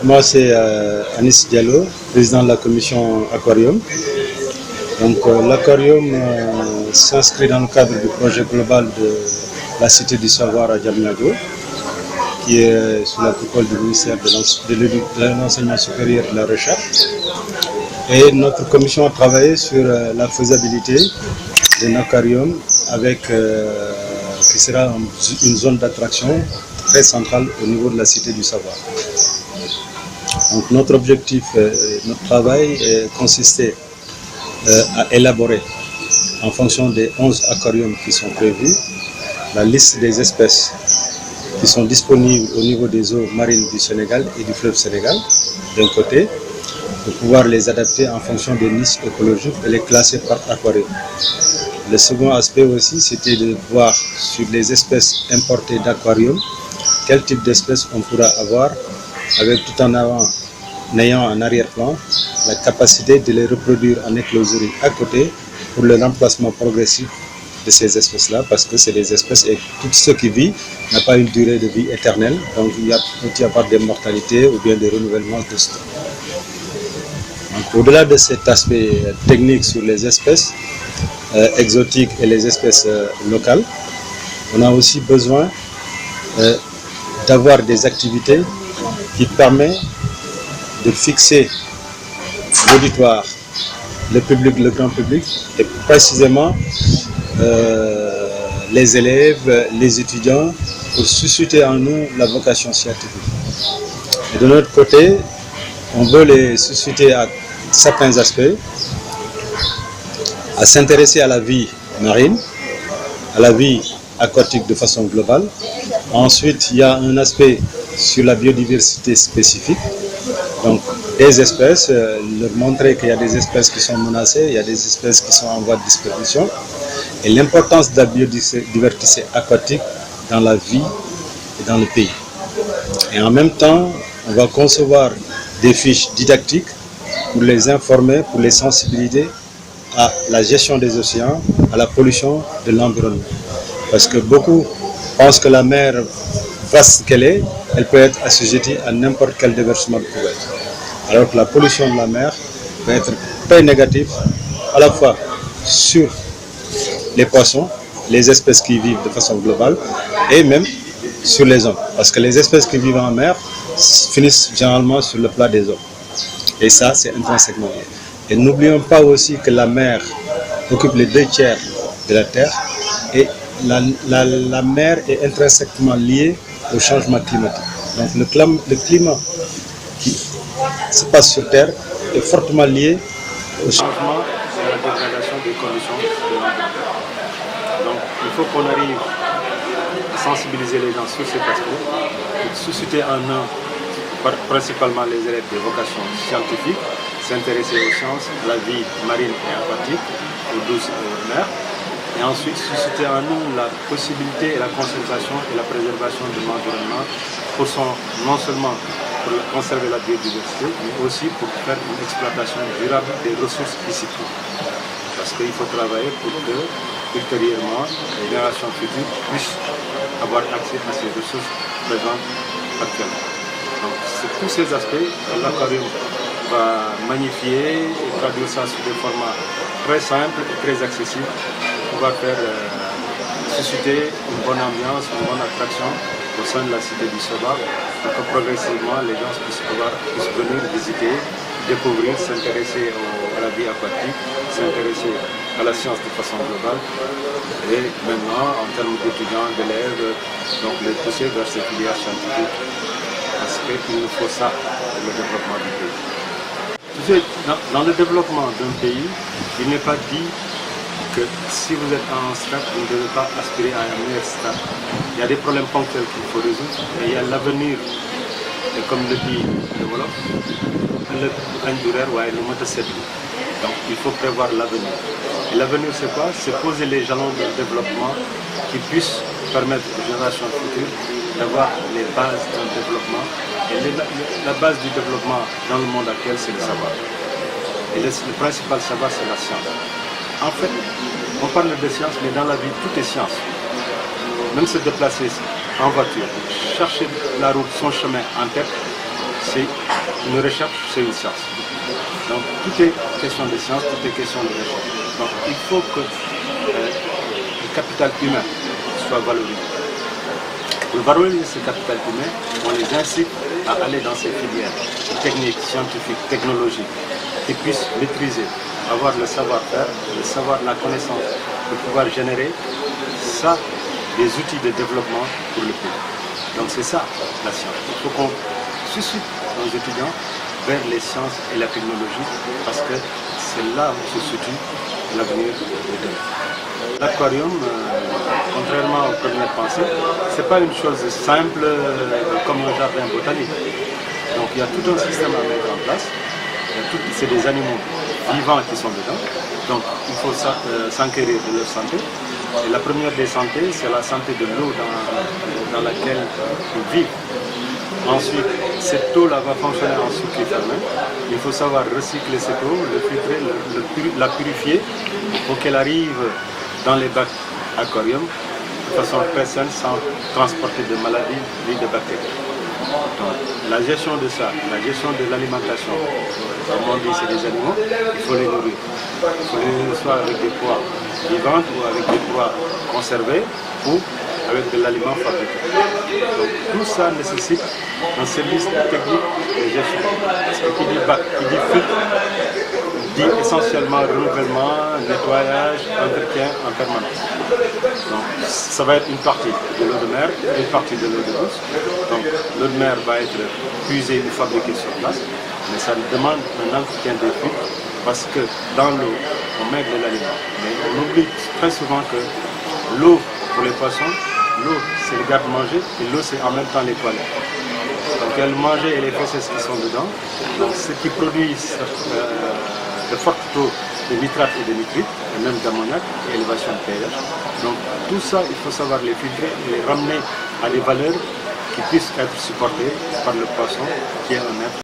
Moi, c'est Anis Diallo, président de la commission Aquarium. Donc, l'aquarium s'inscrit dans le cadre du projet global de la Cité du Savoir à Diamniadio, qui est sous la coupole du ministère de l'Enseignement supérieur et de la Recherche. Et notre commission a travaillé sur la faisabilité d'un aquarium avec, qui sera une zone d'attraction très centrale au niveau de la Cité du Savoir. Donc notre objectif, notre travail consistait à élaborer, en fonction des 11 aquariums qui sont prévus, la liste des espèces qui sont disponibles au niveau des eaux marines du Sénégal et du fleuve Sénégal, d'un côté, pour pouvoir les adapter en fonction des niches écologiques et les classer par aquarium. Le second aspect aussi, c'était de voir sur les espèces importées d'aquarium, quel type d'espèces on pourra avoir, avec tout en ayant en arrière-plan la capacité de les reproduire en écloserie à côté pour le remplacement progressif de ces espèces-là, parce que c'est des espèces et tout ce qui vit n'a pas une durée de vie éternelle, donc il peut y avoir des mortalités ou bien des renouvellements de stock. Au-delà de cet aspect technique sur les espèces exotiques et les espèces locales, on a aussi besoin d'avoir des activités qui permettent de fixer l'auditoire, le public, le grand public, et précisément les élèves, les étudiants, pour susciter en nous la vocation scientifique. Et de notre côté, on veut les susciter à certains aspects, à s'intéresser à la vie marine, à la vie aquatique de façon globale. Ensuite, il y a un aspect sur la biodiversité spécifique, donc des espèces, leur montrer qu'il y a des espèces qui sont menacées, il y a des espèces qui sont en voie de disparition, et l'importance de la biodiversité aquatique dans la vie et dans le pays. Et en même temps, on va concevoir des fiches didactiques pour les informer, pour les sensibiliser à la gestion des océans, à la pollution de l'environnement. Parce que beaucoup pensent que la mer, vaste qu'elle est, elle peut être assujettie à n'importe quel déversement de poubelle. Alors que la pollution de la mer peut être très négative à la fois sur les poissons, les espèces qui vivent de façon globale, et même sur les hommes. Parce que les espèces qui vivent en mer finissent généralement sur le plat des eaux. Et ça, c'est intrinsèquement lié. Et n'oublions pas aussi que la mer occupe les 2/3 de la Terre, et la mer est intrinsèquement liée au changement climatique. Donc le climat qui se passe sur Terre est fortement lié au changement et à la dégradation des conditions de l'environnement. Donc il faut qu'on arrive à sensibiliser les gens sur cet aspect, pour susciter en eux, principalement les élèves des vocations scientifiques, s'intéresser aux sciences, à la vie marine et aquatique, aux douces mers, et ensuite susciter en nous la possibilité et la conservation et la préservation de l'environnement non seulement pour conserver la biodiversité, mais aussi pour faire une exploitation durable des ressources ici. Parce qu'il faut travailler pour que, ultérieurement, les générations futures puissent avoir accès à ces ressources présentes actuellement. Donc, c'est tous ces aspects que l'aquarium va magnifier et traduire ça sous des formats très simples et très accessibles pour pouvoir faire susciter une bonne ambiance, une bonne attraction au sein de la Cité du Savoir, pour que progressivement les gens puissent venir visiter, découvrir, s'intéresser à la vie aquatique, s'intéresser à la science de façon globale, et maintenant, en termes d'étudiants, d'élèves, donc les pousser vers ces filières scientifiques, parce qu'il nous faut ça pour le développement du pays. Tu sais, dans le développement d'un pays, il n'est pas dit que si vous êtes à un stade, vous ne devez pas aspirer à un meilleur stade. Il y a des problèmes ponctuels qu'il faut résoudre, et il y a l'avenir, et comme le dit le Wolof, donc il faut prévoir l'avenir. Et l'avenir, c'est quoi? C'est poser les jalons de développement qui puissent permettre aux générations futures d'avoir les bases d'un développement. Et la base du développement dans le monde actuel, c'est le savoir. Et le principal savoir, c'est la science. En fait, on parle de science, mais dans la vie, tout est science. Même se déplacer en voiture, chercher la route, son chemin en tête, c'est une recherche, c'est une science. Donc tout est question de science, tout est question de recherche. Donc il faut que le capital humain soit valorisé. Pour valoriser ce capital humain, on les incite à aller dans ces filières techniques, scientifiques, technologiques, qu'ils puissent maîtriser, avoir le savoir-faire, le savoir, la connaissance, pour pouvoir générer ça, des outils de développement pour le pays. Donc c'est ça la science. Il faut qu'on suscite nos étudiants vers les sciences et la technologie parce que c'est là où se situe l'avenir de demain. L'aquarium, contrairement aux premières pensées, ce n'est pas une chose simple comme un jardin botanique. Donc il y a tout un système à mettre en place. C'est des animaux vivants qui sont dedans. Donc il faut s'enquérir de leur santé. Et la première des santé, c'est la santé de l'eau dans laquelle ils vivent. Ensuite, cette eau-là va fonctionner en cycle fermé. Il faut savoir recycler cette eau, le filtrer, la purifier pour qu'elle arrive dans les bacs aquarium de façon personne sans transporter de maladies ni de bactéries. Donc, la gestion de ça, la gestion de l'alimentation, comme on dit, c'est des animaux, il faut les nourrir. Il faut les nourrir soit avec des proies vivantes ou avec des proies conservées ou avec de l'aliment fabriqué. Donc tout ça nécessite un service technique de gestion. Parce que qui dit bac, qui dit filtre, dit essentiellement renouvellement, nettoyage, entretien en permanence. Donc ça va être une partie de l'eau de mer, une partie de l'eau de douce. Donc l'eau de mer va être puisée ou fabriquée sur place, mais ça demande un entretien des filtres parce que dans l'eau, on met de l'aliment. Mais on oublie très souvent que l'eau pour les poissons, l'eau c'est le garde-manger et l'eau c'est en même temps les toilettes. Donc il y a le manger et les fesses qui sont dedans. Donc ce qui produit de fortes taux de nitrate et de nitrite, et même d'ammoniac et élévation de pH. Donc tout ça, il faut savoir les filtrer et les ramener à des valeurs qui puissent être supportées par le poisson qui est un être.